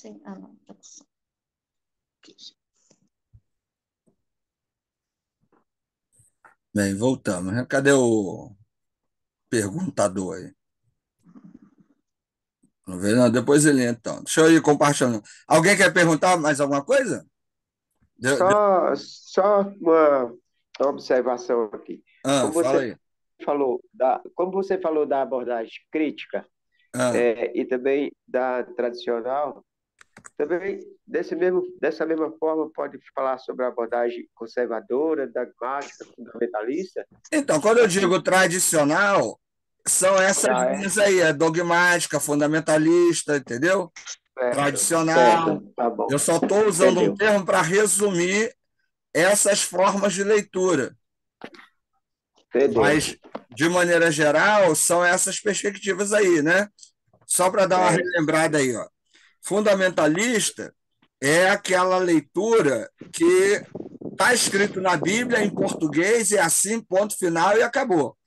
sem... Ah, não, tá aqui. Bem, voltamos, né? Cadê o perguntador aí? Não vê, não. Depois ele entra, então. Deixa eu ir compartilhando. Alguém quer perguntar mais alguma coisa? Só uma observação aqui. Ah, Como fala você aí. como você falou da abordagem crítica, Ah, e também da tradicional, também dessa mesma forma pode falar sobre a abordagem conservadora, dogmática, fundamentalista, então, quando eu assim, digo tradicional, são essas já é linhas aí, é dogmática, fundamentalista, entendeu? Tradicional. certo, tá bom, Eu só estou usando um entendeu? termo para resumir essas formas de leitura. Entendeu? Mas, de maneira geral, são essas perspectivas aí, né? Só para dar uma É, relembrada aí, ó. Fundamentalista é aquela leitura que está escrito na Bíblia em português, é assim, ponto final e acabou.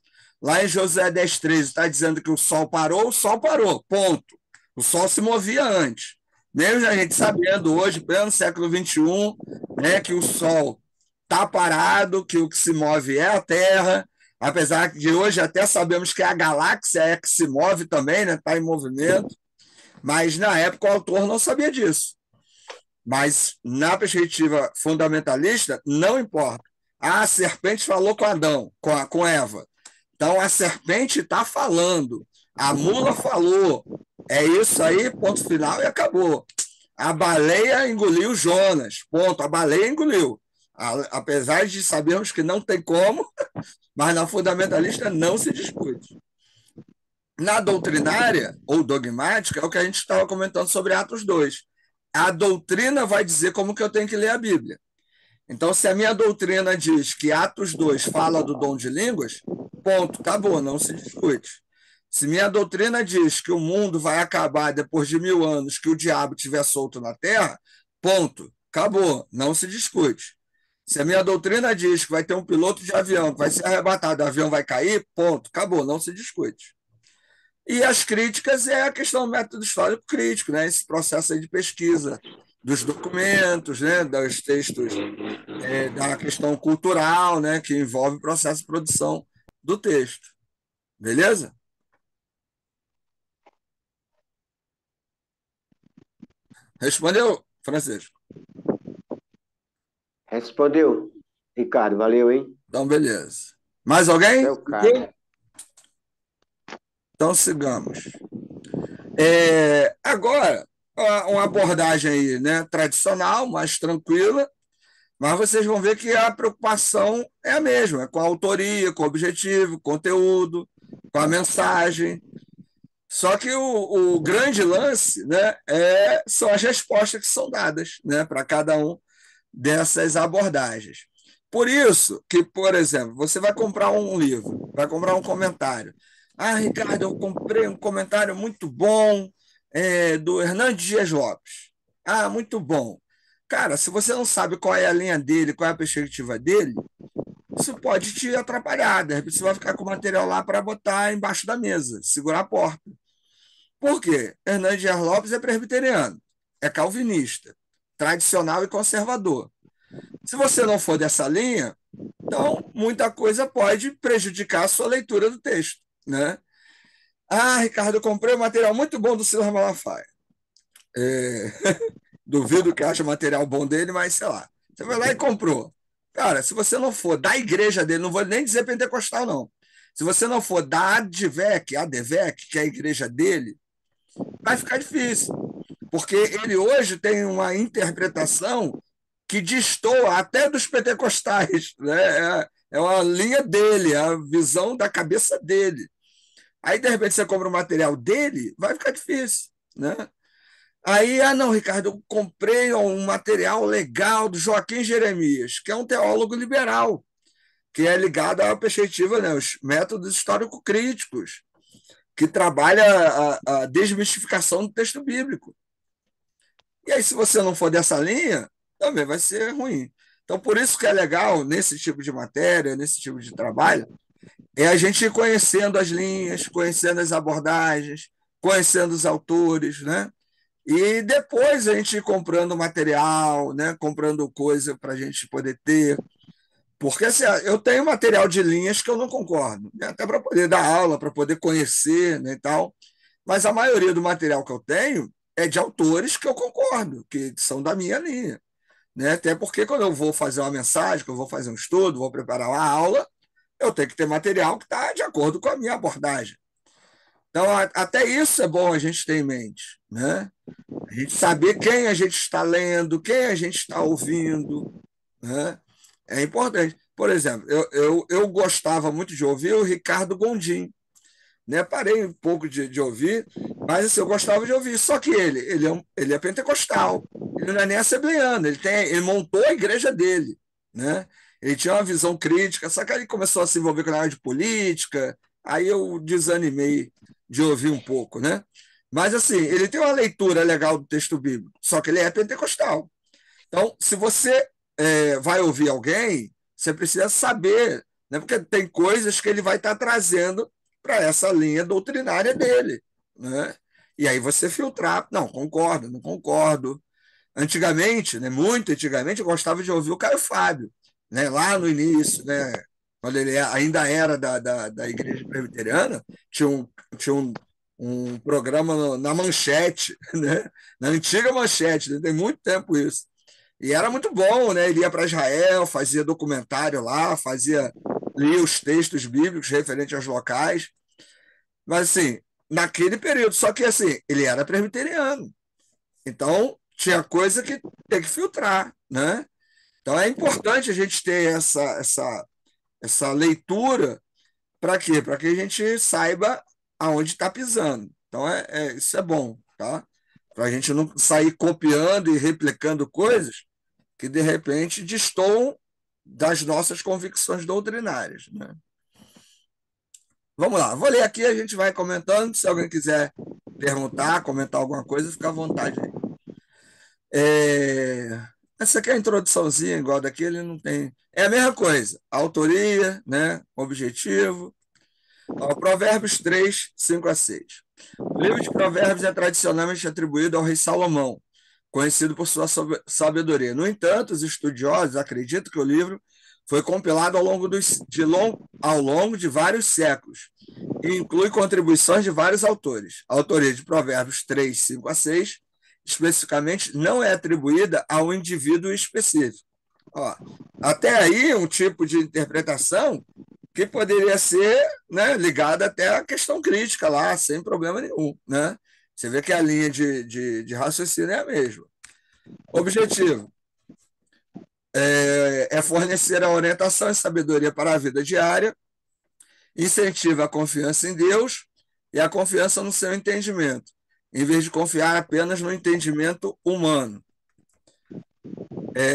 Lá em Josué 10:13 está dizendo que o sol parou, ponto. O sol se movia antes. Mesmo a gente sabendo hoje, pleno século XXI, né, que o sol está parado, que o que se move é a Terra, apesar de hoje até sabemos que a galáxia é que se move também, né, está em movimento, mas na época o autor não sabia disso. Mas na perspectiva fundamentalista, não importa. A serpente falou com Adão, com Eva. Então a serpente está falando, a mula falou, é isso aí, ponto final e acabou. A baleia engoliu Jonas, ponto. A baleia engoliu. Apesar de sabermos que não tem como, mas na fundamentalista não se discute. Na doutrinária ou dogmática, é o que a gente estava comentando sobre Atos 2. A doutrina vai dizer como que eu tenho que ler a Bíblia. Então, se a minha doutrina diz que Atos 2 fala do dom de línguas, ponto, acabou, não se discute. Se minha doutrina diz que o mundo vai acabar depois de 1000 anos, que o diabo estiver solto na terra, ponto, acabou, não se discute. Se a minha doutrina diz que vai ter um piloto de avião que vai ser arrebatado, o avião vai cair, ponto, acabou, não se discute. E as críticas é a questão do método histórico crítico, né? Esse processo aí de pesquisa dos documentos, né? Dos textos, da questão cultural, né? Que envolve o processo de produção do texto. Beleza? Respondeu, Francisco? respondeu, Ricardo, valeu, hein? Então, beleza. Mais É alguém? o cara. Então, sigamos. Agora, uma abordagem aí, né? Tradicional, mais tranquila, mas vocês vão ver que a preocupação é a mesma, é com a autoria, com o objetivo, conteúdo, com a mensagem. Só que o grande lance, né, são as respostas que são dadas, né, para cada um dessas abordagens. Por isso que, por exemplo, você vai comprar um livro, vai comprar um comentário. Ah, Ricardo, eu comprei um comentário muito bom do Hernandes Dias Lopes. Ah, muito bom. Cara, se você não sabe qual é a linha dele, qual é a perspectiva dele, isso pode te atrapalhar. De repente você vai ficar com o material lá para botar embaixo da mesa, segurar a porta. Por quê? Hernandes Dias Lopes é presbiteriano, é calvinista, tradicional e conservador. Se você não for dessa linha, então muita coisa pode prejudicar a sua leitura do texto, né? Ah, Ricardo, eu comprei um material muito bom do Silas Malafaia. É, duvido que ache material bom dele, mas sei lá. Você vai lá e comprou. Cara, se você não for da igreja dele, não vou nem dizer pentecostal, não. Se você não for da ADVEC, que é a igreja dele, vai ficar difícil. Porque ele hoje tem uma interpretação que destoa até dos pentecostais. Né? É uma linha dele, é a visão da cabeça dele. Aí, de repente, você compra o material dele, vai ficar difícil. Né? Aí, não, Ricardo, eu comprei um material legal do Joaquim Jeremias, que é um teólogo liberal, que é ligado à perspectiva, né, os métodos histórico-críticos, que trabalha a desmistificação do texto bíblico. E aí, se você não for dessa linha, também vai ser ruim. Então, por isso que é legal, nesse tipo de matéria, nesse tipo de trabalho, é a gente ir conhecendo as linhas, conhecendo as abordagens, conhecendo os autores, né? E depois a gente ir comprando material, né? Comprando coisa para a gente poder ter. Porque assim, eu tenho material de linhas que eu não concordo, né? Até para poder dar aula, para poder conhecer, né, e tal. Mas a maioria do material que eu tenho é de autores que eu concordo, que são da minha linha, né? Até porque quando eu vou fazer uma mensagem, que eu vou fazer um estudo, vou preparar uma aula, eu tenho que ter material que está de acordo com a minha abordagem. Então, até isso é bom a gente ter em mente, né? A gente saber quem a gente está lendo, quem a gente está ouvindo, né? É importante. Por exemplo, eu gostava muito de ouvir o Ricardo Gondim, né? Parei um pouco de ouvir, mas assim, eu gostava de ouvir. Só que ele é pentecostal, ele não é nem assembleano, ele montou a igreja dele, né? Ele tinha uma visão crítica, só que aí ele começou a se envolver com a área de política, aí eu desanimei de ouvir um pouco, né? Mas assim, ele tem uma leitura legal do texto bíblico, só que ele é pentecostal. Então, se você vai ouvir alguém, você precisa saber, né? Porque tem coisas que ele vai estar trazendo para essa linha doutrinária dele, né? E aí você filtrar, não, concordo, não concordo. Antigamente, né, muito antigamente, eu gostava de ouvir o Caio Fábio, né, lá no início, né, quando ele ainda era da Igreja Presbiteriana, tinha um programa na Manchete, né, na antiga Manchete, né, tem muito tempo isso. E era muito bom, né? Ele ia para Israel, fazia documentário lá, lia os textos bíblicos referentes aos locais. Mas assim, naquele período, só que assim, ele era presbiteriano. Então, tinha coisa que tem que filtrar, né? Então é importante a gente ter essa leitura para quê? Para que a gente saiba aonde está pisando. Então, isso é bom, tá? Para a gente não sair copiando e replicando coisas que, de repente, destoam das nossas convicções doutrinárias, né? Vamos lá, vou ler aqui, a gente vai comentando. Se alguém quiser perguntar, comentar alguma coisa, fica à vontade aí. Essa aqui é a introduçãozinha, igual daqui, ele não tem. É a mesma coisa, autoria, né? Objetivo. Ó, Provérbios 3, 5 a 6. O livro de Provérbios é tradicionalmente atribuído ao rei Salomão, conhecido por sua sabedoria. No entanto, os estudiosos acreditam que o livro foi compilado ao longo de vários séculos e inclui contribuições de vários autores. A autoria de Provérbios 3, 5 a 6, especificamente, não é atribuída a um indivíduo específico. Ó, até aí, um tipo de interpretação que poderia ser, né, ligada até à questão crítica lá, sem problema nenhum, né? Você vê que a linha de raciocínio é a mesma. Objetivo é fornecer a orientação e sabedoria para a vida diária, incentiva a confiança em Deus e a confiança no seu entendimento, em vez de confiar apenas no entendimento humano.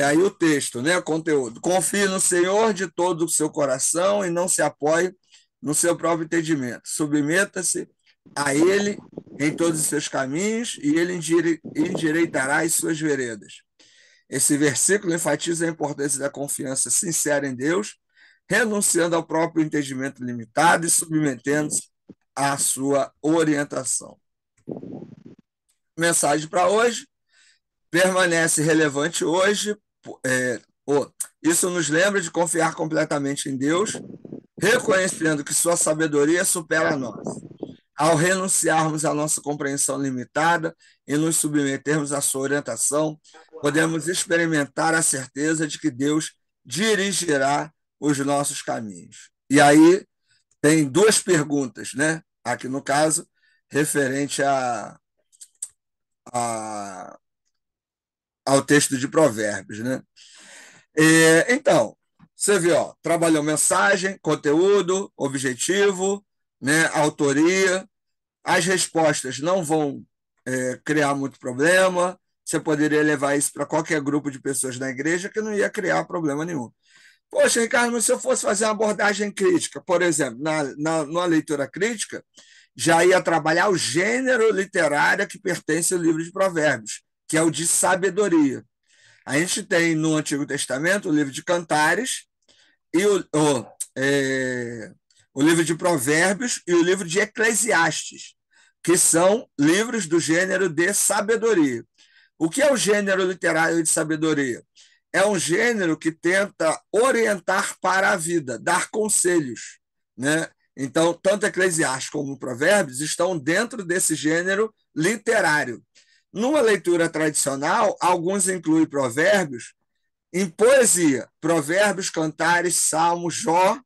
Aí o texto, né? Conteúdo. Confie no Senhor de todo o seu coração e não se apoie no seu próprio entendimento. Submeta-se a Ele em todos os seus caminhos e Ele endireitará as suas veredas. Esse versículo enfatiza a importância da confiança sincera em Deus, renunciando ao próprio entendimento limitado e submetendo-se à sua orientação. Mensagem para hoje. Permanece relevante hoje. Isso nos lembra de confiar completamente em Deus, reconhecendo que sua sabedoria supera a nossa. Ao renunciarmos à nossa compreensão limitada e nos submetermos à sua orientação, podemos experimentar a certeza de que Deus dirigirá os nossos caminhos. E aí tem duas perguntas, né? Aqui no caso, referente ao texto de Provérbios, né? Então, você vê, ó, trabalhou mensagem, conteúdo, objetivo, né, autoria. As respostas não vão criar muito problema. Você poderia levar isso para qualquer grupo de pessoas na igreja que não ia criar problema nenhum. Poxa, Ricardo, mas se eu fosse fazer uma abordagem crítica, por exemplo, numa leitura crítica, já ia trabalhar o gênero literário que pertence ao livro de Provérbios, que é o de sabedoria. A gente tem no Antigo Testamento o livro de Cantares e o livro de Provérbios e o livro de Eclesiastes. que são livros do gênero de sabedoria. O que é o gênero literário de sabedoria? É um gênero que tenta orientar para a vida, dar conselhos, né? Então, tanto Eclesiastes como Provérbios estão dentro desse gênero literário. Numa leitura tradicional, alguns incluem Provérbios em poesia, Provérbios, Cantares, Salmos, Jó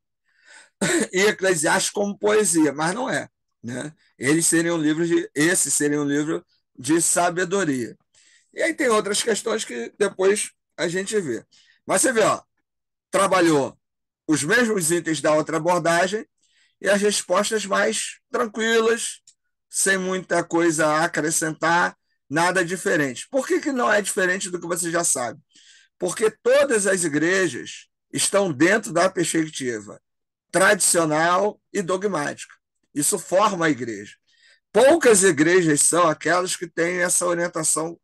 e Eclesiastes como poesia, mas não é, né? Esse seria um livro de sabedoria. E aí tem outras questões que depois a gente vê. Mas você vê, ó, trabalhou os mesmos itens da outra abordagem e as respostas mais tranquilas, sem muita coisa a acrescentar, nada diferente. Por que não é diferente do que você já sabe? Porque todas as igrejas estão dentro da perspectiva tradicional e dogmática. Isso forma a igreja. Poucas igrejas são aquelas que têm essa orientação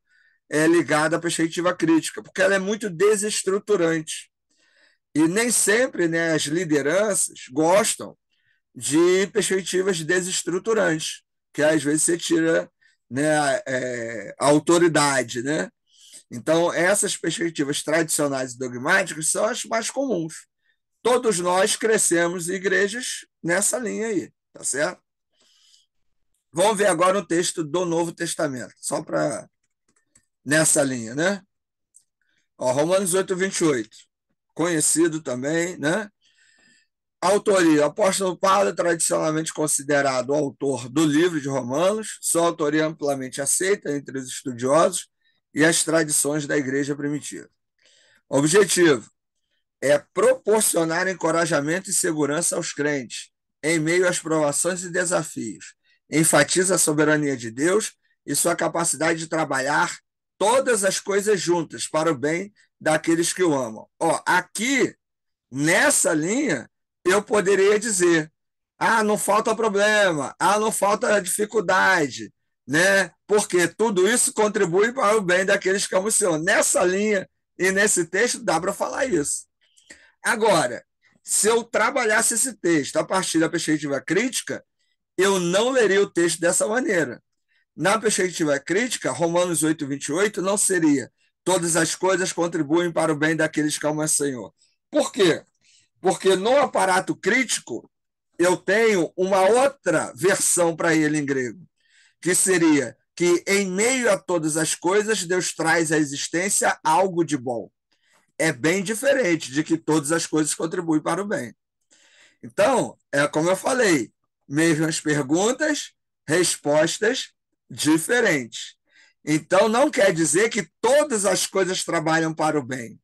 ligada à perspectiva crítica, porque ela é muito desestruturante. E nem sempre, né, as lideranças gostam de perspectivas desestruturantes, que às vezes você tira, né, a autoridade, né? Então, essas perspectivas tradicionais e dogmáticas são as mais comuns. Todos nós crescemos em igrejas nessa linha aí, tá certo? Vamos ver agora o texto do Novo Testamento, só para nessa linha, né? Ó, Romanos 8:28, conhecido também, né? Autoria: o apóstolo Paulo é tradicionalmente considerado o autor do livro de Romanos, sua autoria é amplamente aceita entre os estudiosos e as tradições da igreja primitiva. Objetivo: é proporcionar encorajamento e segurança aos crentes em meio às provações e desafios. Enfatiza a soberania de Deus e sua capacidade de trabalhar todas as coisas juntas para o bem daqueles que o amam. Ó, aqui, nessa linha, eu poderia dizer: não falta problema, não falta dificuldade, né? Porque tudo isso contribui para o bem daqueles que amam o Senhor. Nessa linha e nesse texto dá para falar isso. Agora, se eu trabalhasse esse texto a partir da perspectiva crítica, eu não leria o texto dessa maneira. Na perspectiva crítica, Romanos 8:28 não seria: todas as coisas contribuem para o bem daqueles que amam o Senhor. Por quê? Porque no aparato crítico, eu tenho uma outra versão para ele em grego, que seria que em meio a todas as coisas, Deus traz à existência algo de bom. É bem diferente de que todas as coisas contribuem para o bem. Então, é como eu falei, mesmas perguntas, respostas diferentes. Então, não quer dizer que todas as coisas trabalham para o bem,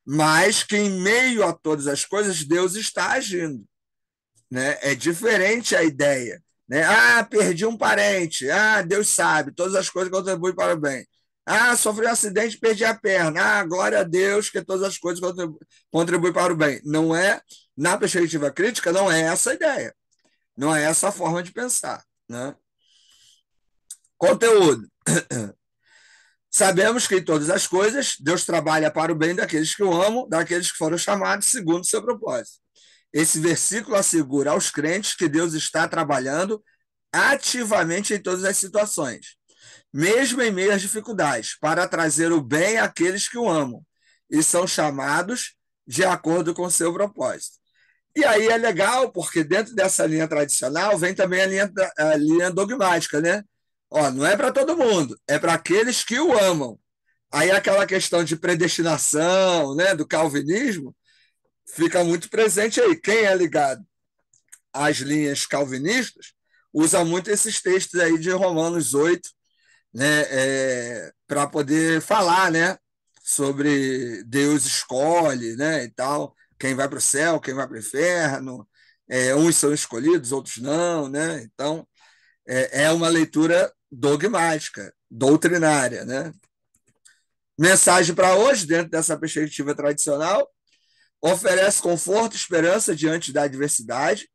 mas que em meio a todas as coisas, Deus está agindo, né? É diferente a ideia, né? Perdi um parente. Deus sabe, todas as coisas contribuem para o bem. Sofri um acidente e perdi a perna. Glória a Deus que todas as coisas contribuem para o bem. Não é, na perspectiva crítica, não é essa a ideia. Não é essa a forma de pensar, né? Conteúdo. Sabemos que em todas as coisas, Deus trabalha para o bem daqueles que o amam, daqueles que foram chamados segundo o seu propósito. Esse versículo assegura aos crentes que Deus está trabalhando ativamente em todas as situações, mesmo em meio às dificuldades, para trazer o bem àqueles que o amam e são chamados de acordo com o seu propósito. E aí é legal, porque dentro dessa linha tradicional vem também a linha dogmática, né? Não é para todo mundo, é para aqueles que o amam. Aí aquela questão de predestinação, né, do calvinismo, fica muito presente aí. Quem é ligado às linhas calvinistas usa muito esses textos aí de Romanos 8, né, para poder falar, né, sobre Deus escolhe, né, e tal, quem vai para o céu, quem vai para o inferno, uns são escolhidos, outros não, né? Então, é uma leitura dogmática, doutrinária, né? Mensagem para hoje, dentro dessa perspectiva tradicional: oferece conforto e esperança diante da adversidade.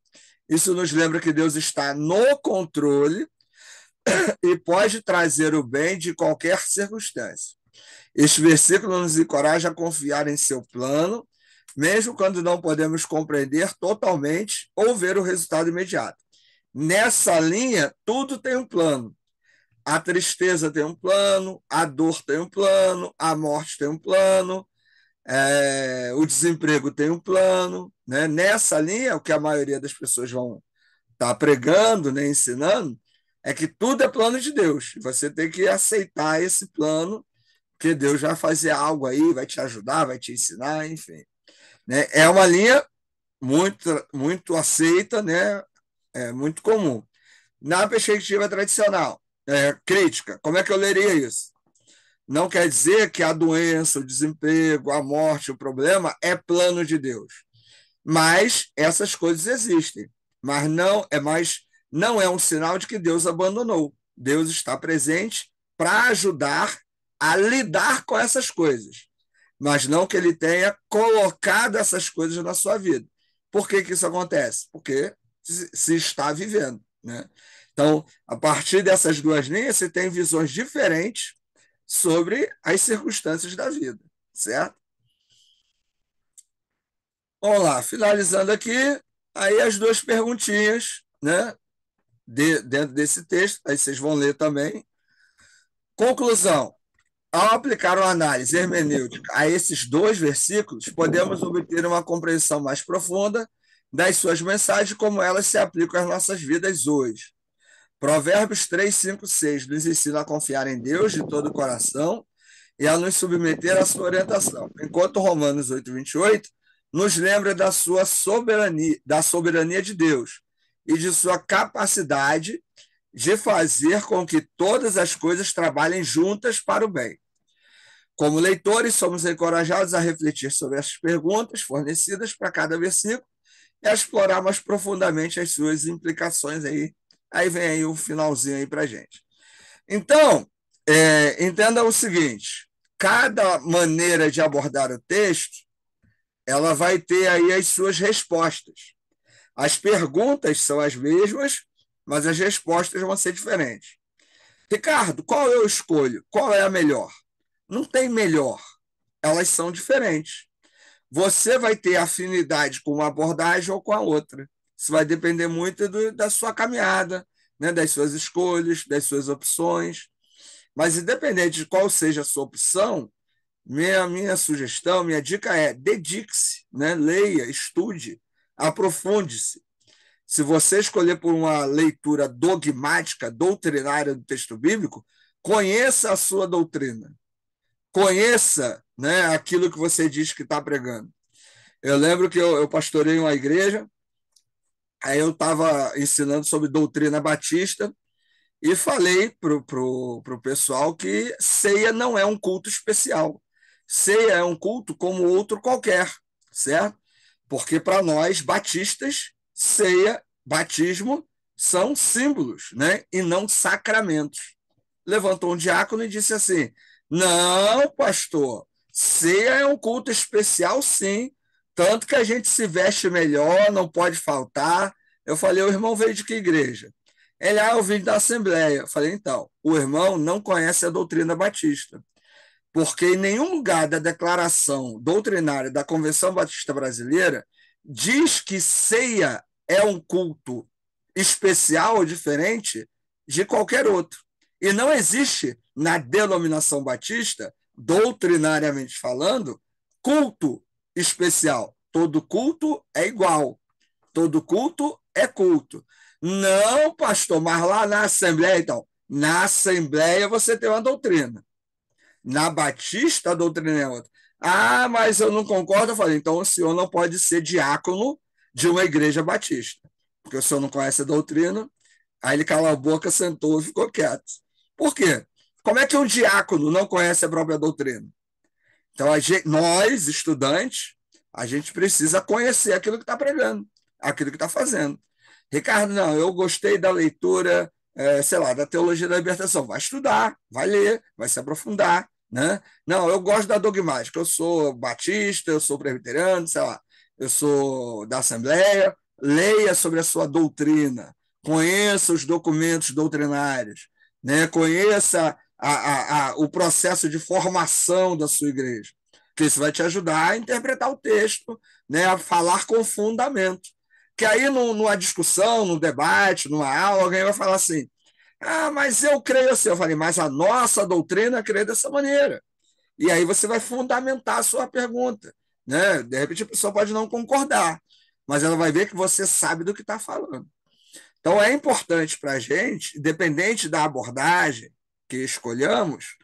Isso nos lembra que Deus está no controle e pode trazer o bem de qualquer circunstância. Este versículo nos encoraja a confiar em seu plano, mesmo quando não podemos compreender totalmente ou ver o resultado imediato. Nessa linha, tudo tem um plano. A tristeza tem um plano, a dor tem um plano, a morte tem um plano, o desemprego tem um plano. Né? Nessa linha, o que a maioria das pessoas vão estar pregando, né, ensinando, é que tudo é plano de Deus. Você tem que aceitar esse plano, porque Deus vai fazer algo aí, vai te ajudar, vai te ensinar, enfim. Né? É uma linha muito, muito aceita, né? É muito comum. Na perspectiva tradicional, crítica, como é que eu leria isso? Não quer dizer que a doença, o desemprego, a morte, o problema é plano de Deus. Mas essas coisas existem. Mas não é um sinal de que Deus abandonou. Deus está presente para ajudar a lidar com essas coisas. Mas não que ele tenha colocado essas coisas na sua vida. Por que isso acontece? Porque se está vivendo. Né? Então, a partir dessas duas linhas, você tem visões diferentes sobre as circunstâncias da vida, certo? Vamos lá, finalizando aqui, aí as duas perguntinhas, né, dentro desse texto, aí vocês vão ler também. Conclusão: ao aplicar uma análise hermenêutica a esses dois versículos, podemos obter uma compreensão mais profunda das suas mensagens, como elas se aplicam às nossas vidas hoje. Provérbios 3, 5, 6 nos ensina a confiar em Deus de todo o coração e a nos submeter à sua orientação, enquanto Romanos 8, 28 nos lembra da soberania de Deus e de sua capacidade de fazer com que todas as coisas trabalhem juntas para o bem. Como leitores, somos encorajados a refletir sobre essas perguntas fornecidas para cada versículo e a explorar mais profundamente as suas implicações aí. Aí vem aí o finalzinho aí para a gente. Então, entenda o seguinte, cada maneira de abordar o texto, ela vai ter aí as suas respostas. As perguntas são as mesmas, mas as respostas vão ser diferentes. Ricardo, qual eu escolho? Qual é a melhor? Não tem melhor. Elas são diferentes. Você vai ter afinidade com uma abordagem ou com a outra. Isso vai depender muito da sua caminhada, né? Das suas escolhas, das suas opções. Mas, independente de qual seja a sua opção, minha sugestão, minha dica é dedique-se, né? Leia, estude, aprofunde-se. Se você escolher por uma leitura dogmática, doutrinária do texto bíblico, conheça a sua doutrina. Conheça, né, aquilo que você diz que está pregando. Eu lembro que eu pastorei uma igreja, aí eu estava ensinando sobre doutrina batista e falei para o pessoal que ceia não é um culto especial. Ceia é um culto como outro qualquer, certo? Porque para nós, batistas, ceia, batismo são símbolos, né? E não sacramentos. Levantou um diácono e disse assim: não, pastor, ceia é um culto especial, sim. Tanto que a gente se veste melhor, não pode faltar. Eu falei: o irmão veio de que igreja? Ele: eu vim da Assembleia. Eu falei: então, o irmão não conhece a doutrina batista. Porque em nenhum lugar da declaração doutrinária da Convenção Batista Brasileira diz que ceia é um culto especial ou diferente de qualquer outro. E não existe, na denominação batista, doutrinariamente falando, culto especial. Todo culto é igual. Todo culto é culto. Não, pastor, mas lá na Assembleia, então, na Assembleia você tem uma doutrina. Na Batista, a doutrina é outra. Ah, mas eu não concordo. Eu falei: então o senhor não pode ser diácono de uma igreja batista, porque o senhor não conhece a doutrina. Aí ele calou a boca, sentou e ficou quieto. Por quê? Como é que um diácono não conhece a própria doutrina? Então, nós, estudantes, a gente precisa conhecer aquilo que está pregando, aquilo que está fazendo. Ricardo, não, eu gostei da leitura, sei lá, da teologia da libertação. Vai estudar, vai ler, vai se aprofundar. Né? Não, eu gosto da dogmática. Eu sou batista, eu sou presbiteriano, sei lá, eu sou da Assembleia. Leia sobre a sua doutrina, conheça os documentos doutrinários, né? Conheça o processo de formação da sua igreja, que isso vai te ajudar a interpretar o texto, né? A falar com fundamento. Que aí, numa discussão, num debate, numa aula, alguém vai falar assim: ah, mas eu creio assim. Eu falei, mas a nossa doutrina crê dessa maneira. E aí você vai fundamentar a sua pergunta. Né? De repente a pessoa pode não concordar, mas ela vai ver que você sabe do que está falando. Então é importante para a gente, independente da abordagem que escolhamos,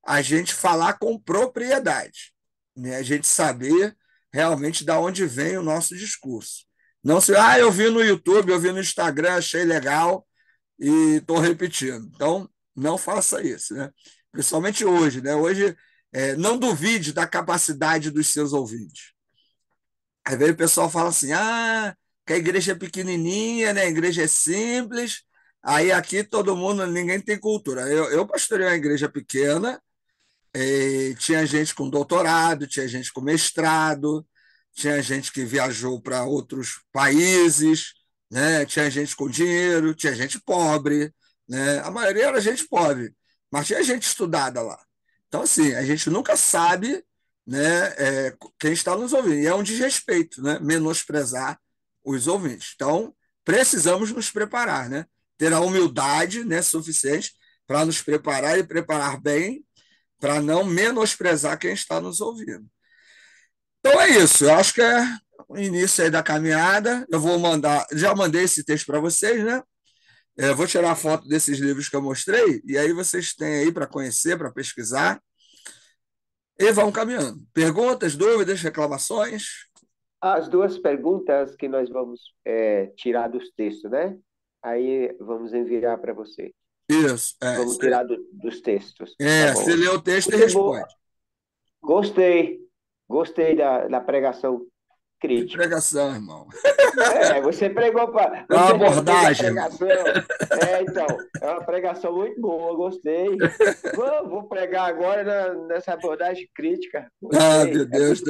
a gente falar com propriedade, né? A gente saber realmente de onde vem o nosso discurso. Não se, eu vi no YouTube, eu vi no Instagram, achei legal e estou repetindo. Então, não faça isso, né? Principalmente hoje, né? Hoje, não duvide da capacidade dos seus ouvintes. Às vezes o pessoal fala assim, que a igreja é pequenininha, né? A igreja é simples, aí aqui todo mundo, ninguém tem cultura. Eu pastorei uma igreja pequena, tinha gente com doutorado, tinha gente com mestrado, tinha gente que viajou para outros países, né? Tinha gente com dinheiro, tinha gente pobre, né? A maioria era gente pobre, mas tinha gente estudada lá. Então, assim, a gente nunca sabe, né, quem está nos ouvindo. E é um desrespeito, né? Menosprezar os ouvintes. Então, precisamos nos preparar, né? Ter a humildade, né, suficiente para nos preparar e preparar bem para não menosprezar quem está nos ouvindo. Então é isso, eu acho que é o início aí da caminhada. Eu vou mandar, já mandei esse texto para vocês, né? Eu vou tirar a foto desses livros que eu mostrei, e aí vocês têm aí para conhecer, para pesquisar, e vão caminhando. Perguntas, dúvidas, reclamações? As duas perguntas que nós vamos tirar dos textos, né? Aí vamos enviar para você. Isso. Vamos tirar dos textos. Tá bom. Você lê o texto Muito e responde. Bom. Gostei da pregação crítica. Que pregação, irmão. Você pregou para. É uma abordagem. Então, é uma pregação muito boa, gostei. Vou pregar agora nessa abordagem crítica. Gostei. Meu Deus.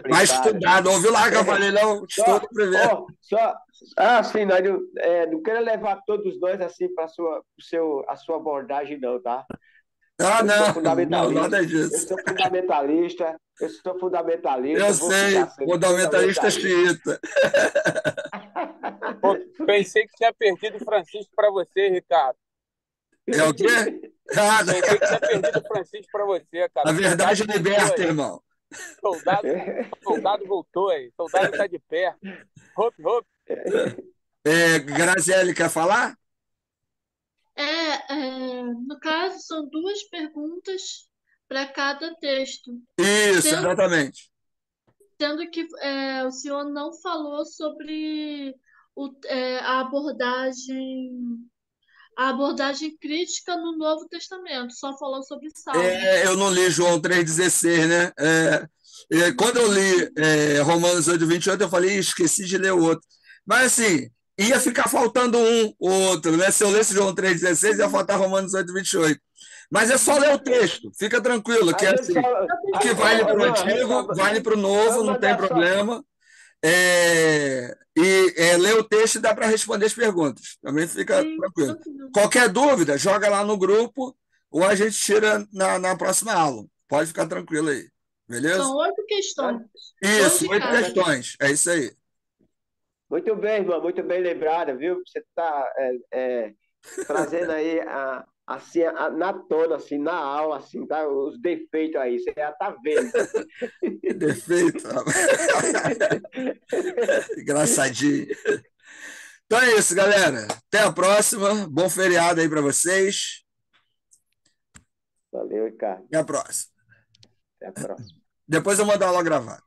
Mais estudado, ouviu lá que eu falei, não? Estudo primeiro. Sim, nós não quero levar todos nós assim para a sua abordagem, não, tá? Não, nada disso. Eu sou fundamentalista. Eu sei, fundamentalista xiita. Pensei que tinha perdido o Francisco para você, Ricardo. É o quê? Pensei que tinha perdido o Francisco para você, cara. A verdade liberta, irmão. Soldado voltou aí. Soldado está de pé. Hop. Graziele, quer falar? No caso, são duas perguntas para cada texto. Isso, exatamente. Sendo que o senhor não falou sobre a abordagem crítica no Novo Testamento, só falou sobre Salmos. Eu não li João 3,16, né? Quando eu li Romanos 8,28, eu falei, esqueci de ler o outro. Mas assim, ia ficar faltando um ou outro, né? Se eu lesse João 3,16, ia faltar Romanos 8,28. Mas é só ler o texto, fica tranquilo, que é assim, que vale para o antigo, vale para o novo, não tem problema. Ler o texto e dá para responder as perguntas. Também fica tranquilo. Qualquer dúvida, joga lá no grupo ou a gente tira na próxima aula. Pode ficar tranquilo aí. Beleza? São 8 questões. Isso, 8 questões. É isso aí. Muito bem, irmão. Muito bem lembrada, viu? Você está trazendo aí assim, na tona, assim, na aula, assim, tá? Os defeitos aí, você já tá vendo. Que defeito, engraçadinho. Então é isso, galera. Até a próxima. Bom feriado aí para vocês. Valeu, Ricardo. Até a próxima. Até a próxima. Depois eu mando a aula gravada.